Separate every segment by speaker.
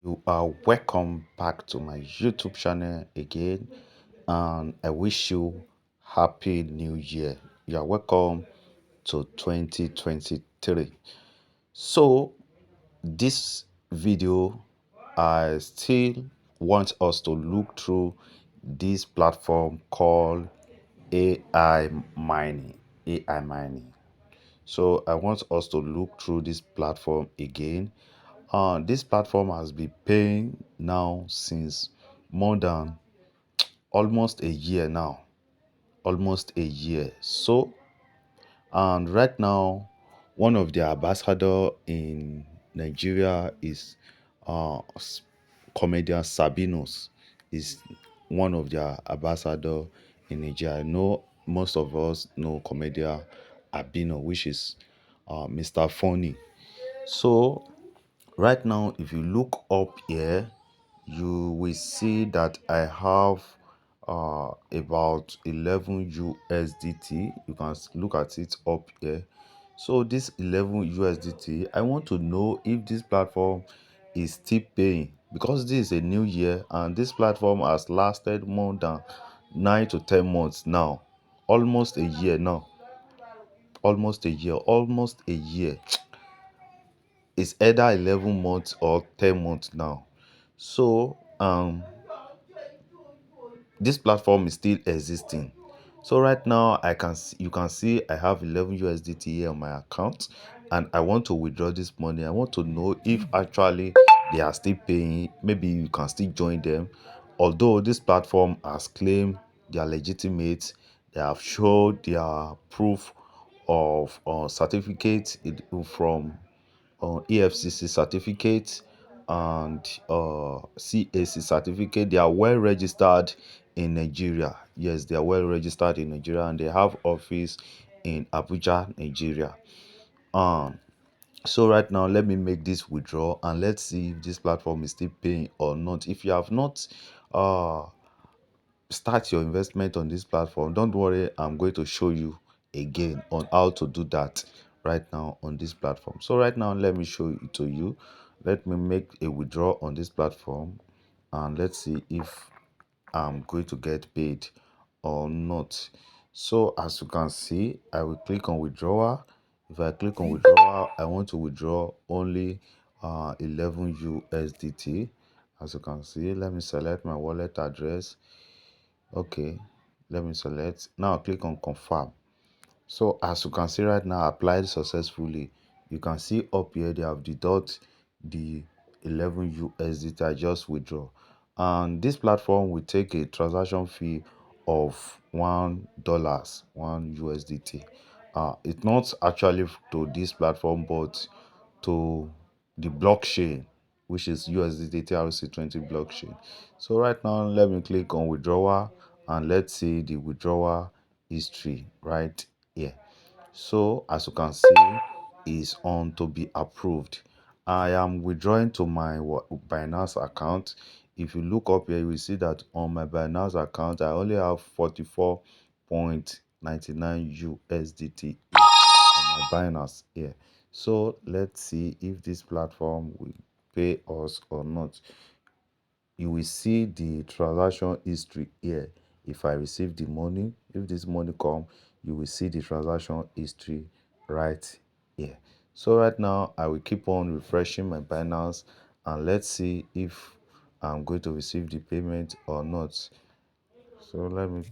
Speaker 1: You are welcome back to my YouTube channel again, and I wish you happy new year. You are welcome to 2023. So, this video, I still want us to look through this platform called AI mining. AI mining. So, I want us to look through this platform again. This platform has been paying now since more than almost a year now. Almost a year. So, and right now, one of the ambassador in Nigeria is comedian Sabinos. Is one of their ambassador in Nigeria. I know most of us know comedian Abino, which is Mr. Funny. So right now, if you look up here, you will see that I have about 11 USDT. You can look at it up here. So this 11 USDT, I want to know if this platform is still paying, because this is a new year and this platform has lasted more than 9 to 10 months now. Almost a year now. Almost a year. Almost a year. It's either 11 months or 10 months now. So this platform is still existing. So right now you can see I have 11 USDT here on my account, and I want to withdraw this money. I want to know if actually they are still paying. Maybe you can still join them. Although this platform has claimed they are legitimate, they have showed their proof of certificate from EFCC certificate and CAC certificate. They are well registered in Nigeria. Yes, they are well registered in Nigeria, and they have office in Abuja, Nigeria. Um, so right now, let me make this withdrawal and let's see if this platform is still paying or not. If you have not uh start your investment on this platform, don't worry, I'm going to show you again on how to do that right now on this platform. So right now, let me show it to you. Let me make a withdrawal on this platform and let's see if I'm going to get paid or not. So as you can see, I will click on withdrawal. If I click on withdrawal, I want to withdraw only 11 USDT. As you can see, let me select my wallet address. Okay, let me select. Now click on confirm. So as you can see right now, applied successfully. You can see up here they have deduct the 11 USDT I just withdraw. And this platform will take a transaction fee of $1, 1 USDT. It's not actually to this platform, but to the blockchain, which is USDT TRC20 blockchain. So right now, let me click on withdrawal and let's see the withdrawal history right here. So as you can see, is on to be approved. I am withdrawing to my Binance account. If you look up here, you will see that on my Binance account, I only have 44.99 USDT on my Binance here. So let's see if this platform will pay us or not. You will see the transaction history here. If I receive the money, if this money come, you will see the transaction history right here. So right now, I will keep on refreshing my Binance and let's see if I'm going to receive the payment or not. So let me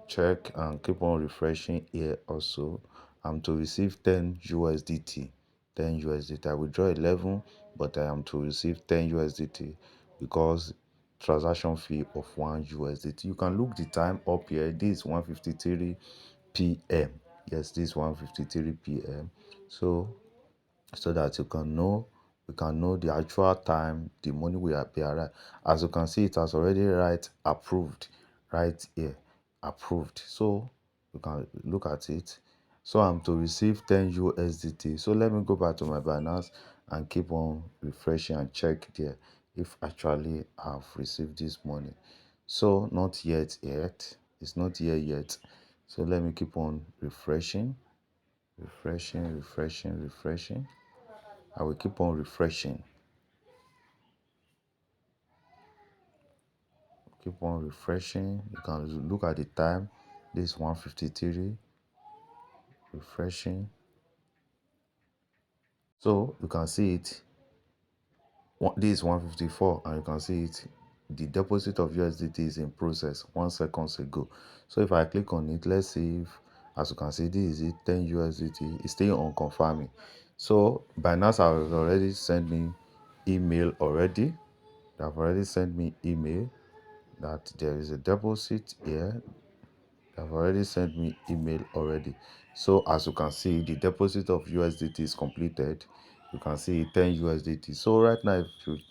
Speaker 1: check and keep on refreshing here also. I'm to receive 10 USDT. 10 USDT. I withdraw 11, but I am to receive 10 USDT because transaction fee of 1 USDT. You can look the time up here. This is 1:53 p.m. Yes, this is 1:53 p.m. So that you can know, we can know the actual time the money will be arrived. As you can see, it has already approved right here, approved. So you can look at it. So I'm to receive 10 USDT. So let me go back to my Binance and keep on refreshing and check there if actually I've received this money. So not yet. It's not here yet. So let me keep on refreshing. I will keep on refreshing. keep on refreshing. You can look at the time. This is 1:53. Refreshing. So you can see it. This is 1:54, and you can see it. The deposit of USDT is in process 1 second ago. So if I click on it, let's see if, as you can see, this is it, 10 USDT. It's still on confirming. So Binance has already sent me email already. They have already sent me email that there is a deposit here. They've already sent me email already. So as you can see, the deposit of USDT is completed. You can see 10 USDT. So right now,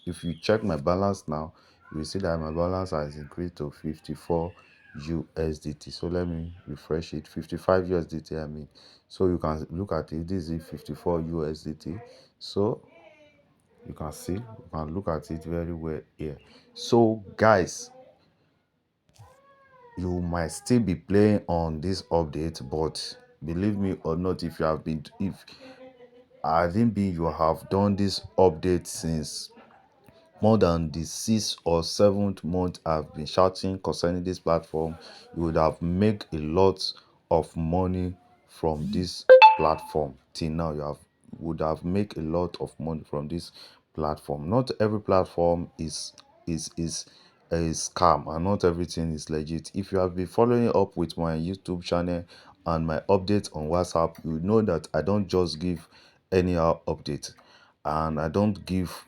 Speaker 1: if you check my balance now, you will see that my balance has increased to 54 USDT. So let me refresh it. 55 USDT, I mean. So you can look at it. This is 54 USDT. So you can see, you can look at it very well here. So guys, you might still be playing on this update, but believe me or not, if I didn't be you have done this update since more than the 6th or 7th month I've been shouting concerning this platform, you would have made a lot of money from this platform. Till now, would have made a lot of money from this platform. Not every platform is a scam, and not everything is legit. If you have been following up with my YouTube channel and my updates on WhatsApp, you know that I don't just give anyhow update, and I don't give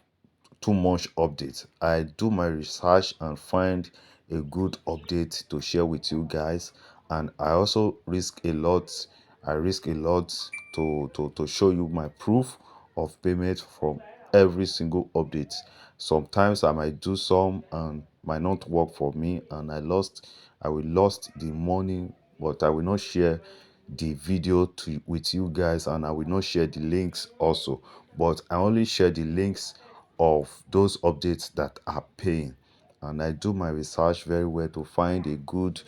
Speaker 1: too much update. I do my research and find a good update to share with you guys, and I also risk a lot. I risk a lot to show you my proof of payment from every single update. Sometimes I might do some and might not work for me, and I will lost the money, but I will not share the video with you guys, and I will not share the links also, but I only share the links of those updates that are paying, and I do my research very well to find a good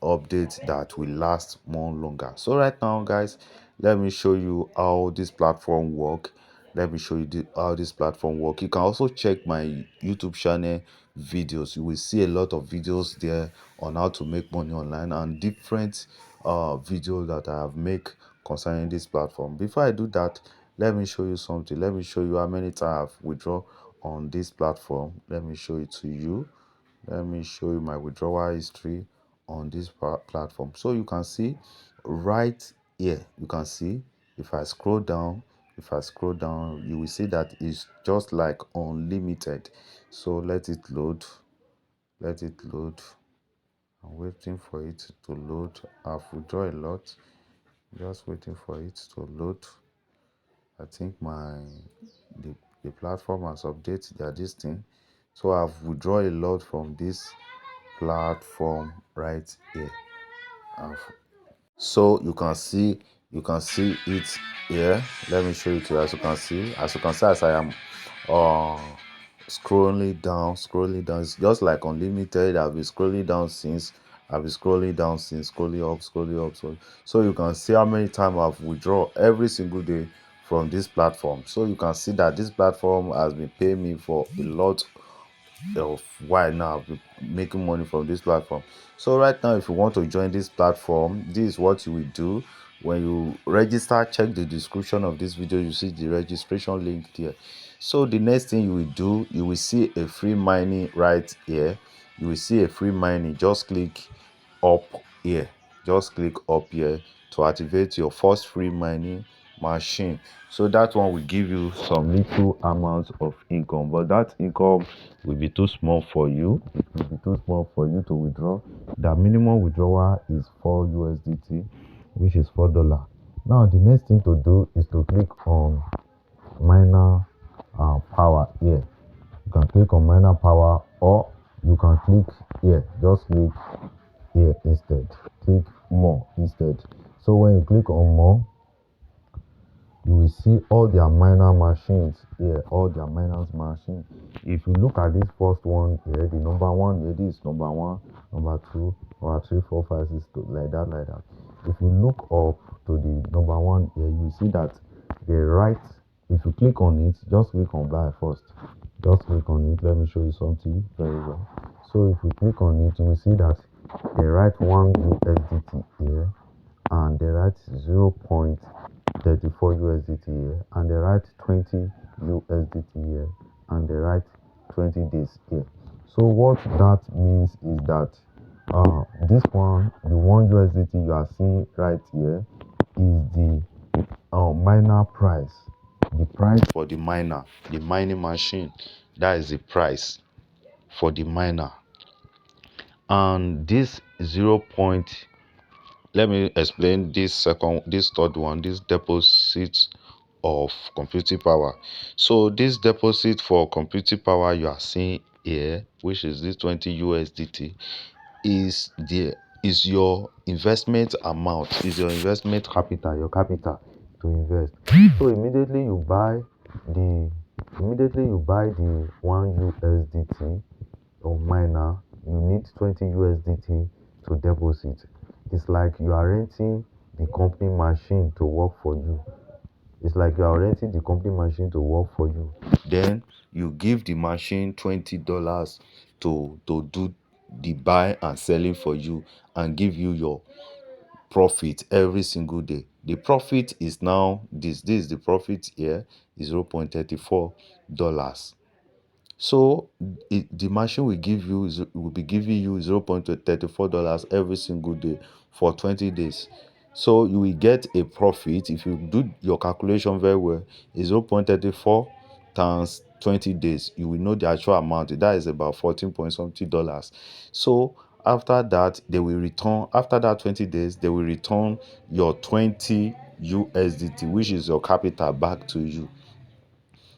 Speaker 1: update that will last more longer. So right now guys, let me show you how this platform work. Let me show you how this platform work. You can also check my YouTube channel videos. You will see a lot of videos there on how to make money online, and different videos that I have made concerning this platform. Before I do that, let me show you something. Let me show you how many times I've withdrawn on this platform. Let me show it to you. Let me show you my withdrawal history on this platform. So you can see right here, you can see if I scroll down, you will see that it's just like unlimited. So let it load. Let it load. I'm waiting for it to load. I've withdrawn a lot. Just waiting for it to load. I think the platform has updated their this thing. So I've withdrawn a lot from this platform right here. So you can see it here. Let me show you to you. As you can see, as I am uh scrolling down, it's just like unlimited. I've been scrolling down since, scrolling up. So you can see how many times I've withdrawn every single day from this platform. So you can see that this platform has been paying me for a lot of why now I've been making money from this platform. So right now, if you want to join this platform, this is what you will do. When you register, check the description of this video. You see the registration link there. So the next thing you will do, you will see a free mining right here. You will see a free mining. Just click up here. Just click up here to activate your first free mining machine. So that one will give you some little amount of income, but that income will be too small for you. It will be too small for you to withdraw. The minimum withdrawal is 4 USDT, which is $4. Now the next thing to do is to click on miner power here. You can click on miner power, or you can click here. Just click here instead. Click more instead. So when you click on more, you will see all their miner machines here, all their miners machine. If you look at this first one here, the number one here, this is number one, number two, number three, four, five, six, like that. If you look up to the number one here, you see that the right, if you click on it, just click on buy first. Just click on it. Let me show you something very well.
Speaker 2: So if we click on it, you will see that they write 1 USDT here, and they write 0.34 USDT here, and they write 20 USDT here, and they write 20 days here. So what that means is that this one, the 1 USDT you are seeing right here, is the miner price. The price for the miner, the mining machine, that is the price for the miner. And this 0. Let me explain this third one, this deposit of computing power. So this deposit for computing power you are seeing here, which is this 20 USDT, is your investment amount, is your investment capital, your capital to invest. So the immediately you buy the 1 USDT or miner, you need 20 USDT to deposit. It's like you are renting the company machine to work for you. It's like you are renting the company machine to work for you. Then you give the machine $20 to do the buy and selling for you, and give you your profit every single day. The profit is now this is the profit here is $0.34. So the machine will be giving you $0.34 every single day for 20 days. So you will get a profit. If you do your calculation very well, is 0.34 times 20 days. You will know the actual amount. That is about 14 point something dollars. So after that, after that 20 days, they will return your 20 USDT, which is your capital, back to you.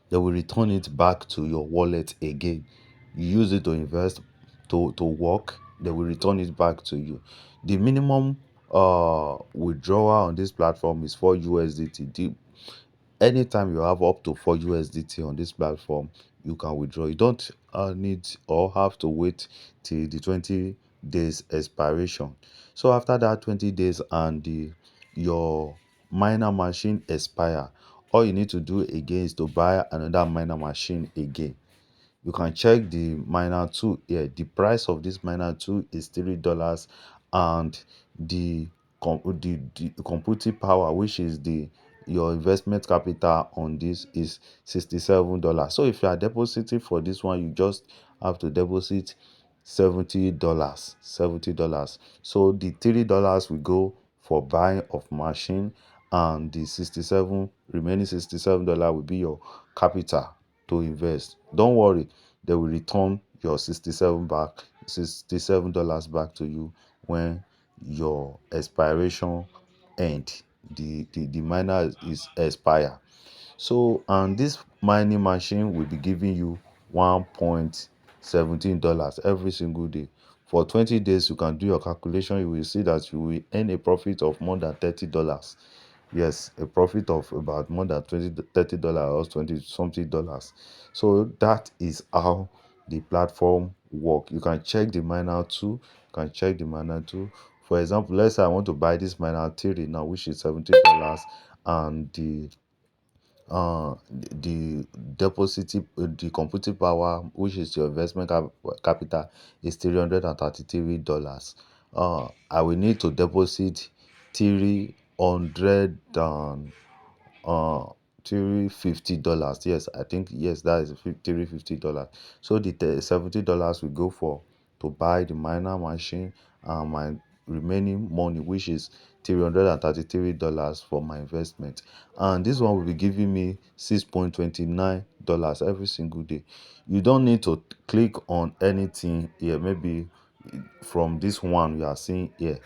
Speaker 2: They will return it back to your wallet again. You use it to invest, to work, they will return it back to you. The minimum withdrawal on this platform is 4 USDT. Anytime you have up to 4 USDT on this platform, you can withdraw. You don't need or have to wait till the 20 days expiration. So after that 20 days and your miner machine expire, all you need to do again is to buy another miner machine again. You can check the miner 2 here. The price of this miner 2 is $3, and the the computing power, which is the your investment capital on this, is $67. So if you are depositing for this one, you just have to deposit $70. So the $3 will go for buying of machine, and the remaining $67 will be your capital to invest. Don't worry, they will return your $67 back to you when your expiration end. The miner is expire. So, and this mining machine will be giving you $1.17 every single day. For 20 days, you can do your calculation. You will see that you will earn a profit of more than $30. Yes, a profit of about more than $30 or 20 something dollars. So that is how the platform work. You can check the miner too. You can check the miner too. For example, let's say I want to buy this miner theory now, which is $70, and the the computing power, which is your investment capital, is $333. I will need to deposit 300 uh $350. Yes, I think, yes, that is $350. So the $70 will go for to buy the miner machine, and my remaining money, which is $333 for my investment. And this one will be giving me $6.29 every single day. You don't need to click on anything here. Maybe from this one you are seeing here,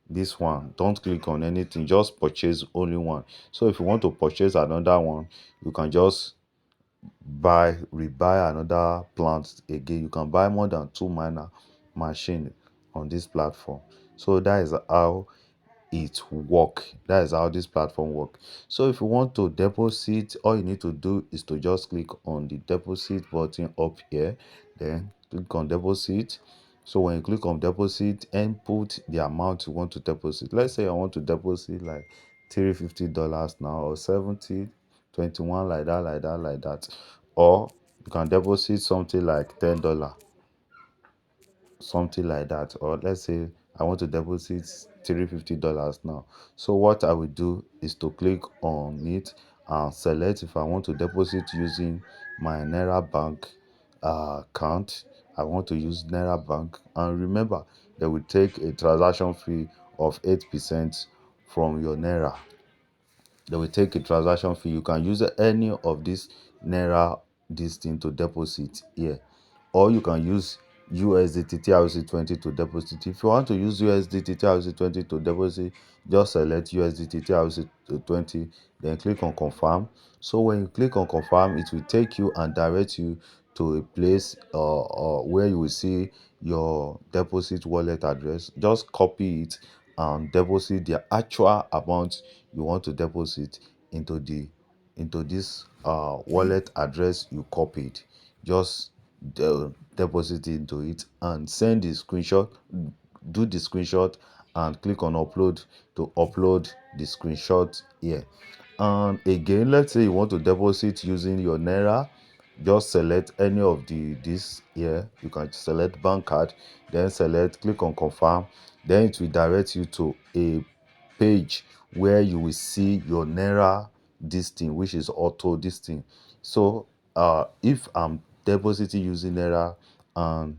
Speaker 2: this one, don't click on anything, just purchase only one. So if you want to purchase another one, you can just rebuy another plant again. You can buy more than two miner machine on this platform. So that is how it work. That is how this platform work. So if you want to deposit, all you need to do is to just click on the deposit button up here, then click on deposit. So when you click on deposit, input the amount you want to deposit. Let's say I want to deposit like $350 now, or 70, 21, like that, like that. Or you can deposit something like $10.
Speaker 1: something like that, or let's say I want to deposit $350 now. So what I will do is to click on it and select if I want to deposit using my Naira Bank account. I want to use Naira Bank, and remember they will take a transaction fee of 8% from your Naira. They will take a transaction fee. You can use any of this Naira this thing to deposit here, or you can use USDT TRC20 to deposit. If you want to use USDT TRC20 to deposit, just select USDT TRC20, then click on confirm. So when you click on confirm, it will take you and direct you to a place where you will see your deposit wallet address. Just copy it and deposit the actual amount you want to deposit into this wallet address you copied. Just deposit into it and send the screenshot. Do the screenshot and click on upload to upload the screenshot here. And again, let's say you want to deposit using your Naira, just select any of this here. You can select bank card, then click on confirm. Then it will direct you to a page where you will see your Naira this thing, which is auto this thing. So if I'm depositing using Naira, and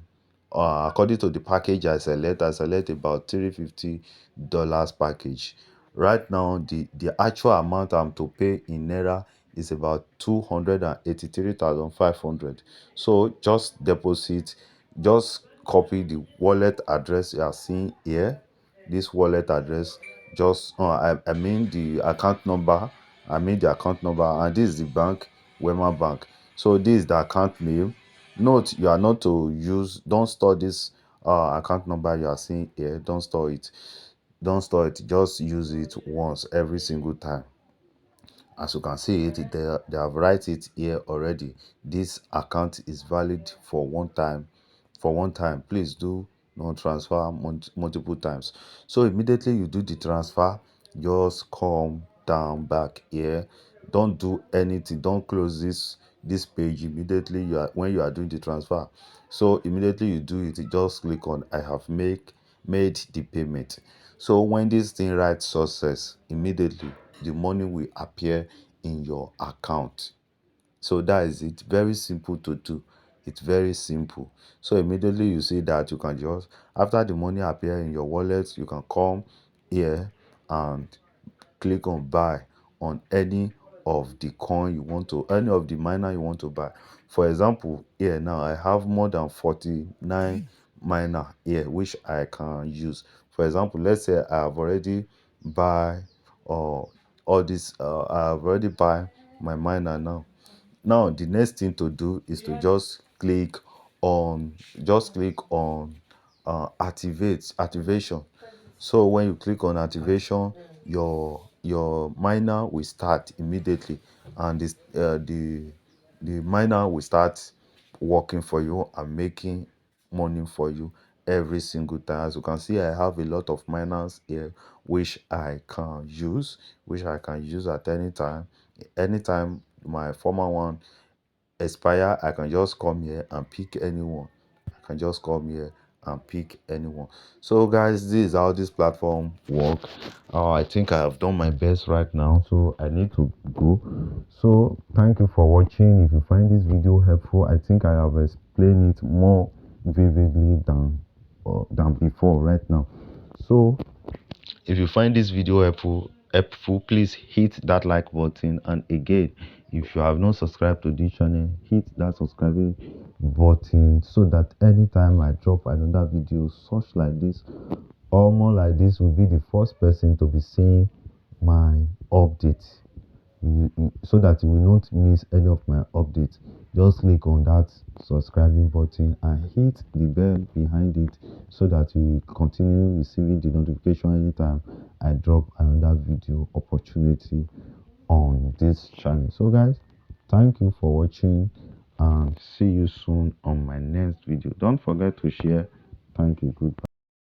Speaker 1: according to the package I select about $350 package. Right now, the actual amount I'm to pay in Naira is about 283,500. So just deposit, just copy the wallet address you are seeing here. This wallet address, just I mean the account number. The account number, and this is the bank, Wema Bank. So this is the account name. Note, you are not to use, don't store this account number you are seeing here. Don't store it. Don't store it. Just use it once every single time. As you can see it, they have write it here already. This account is valid for one time. For one time, please do not transfer multiple times. So immediately you do the transfer, just come down back here. Don't do anything. Don't close this page immediately when you are doing the transfer. So immediately you do it, you just click on I have made the payment. So when this thing writes success, immediately the money will appear in your account. So that is it. Very simple to do. It's very simple. So immediately you see that, you can just, after the money appear in your wallet, you can come here and click on buy on any of the coin you want to, any of the miner you want to buy. For example, here now I have more than 49 miner here which I can use. For example, let's say I have already buy all this I have already buy my miner now. Now the next thing to do is to just click on activation. So when you click on activation, your miner will start immediately, and the miner will start working for you and making money for you every single time. As you can see, I have a lot of miners here which I can use at any time. Anytime my former one expire, I can just come here and pick anyone. I can just come here and pick anyone. So guys, this is how this platform work. I think I have done my best right now, so I need to go. So thank you for watching. If you find this video helpful, I think I have explained it more vividly than before right now. So if you find this video helpful, please hit that like button. And again, if you have not subscribed to this channel, hit that subscribing button so that anytime I drop another video such like this or more like this, will be the first person to be seeing my update, so that you will not miss any of my updates. Just click on that subscribing button and hit the bell behind it so that you will continue receiving the notification anytime I drop another video opportunity on this channel. So guys, thank you for watching and see you soon on my next video. Don't forget to share. Thank you. Goodbye.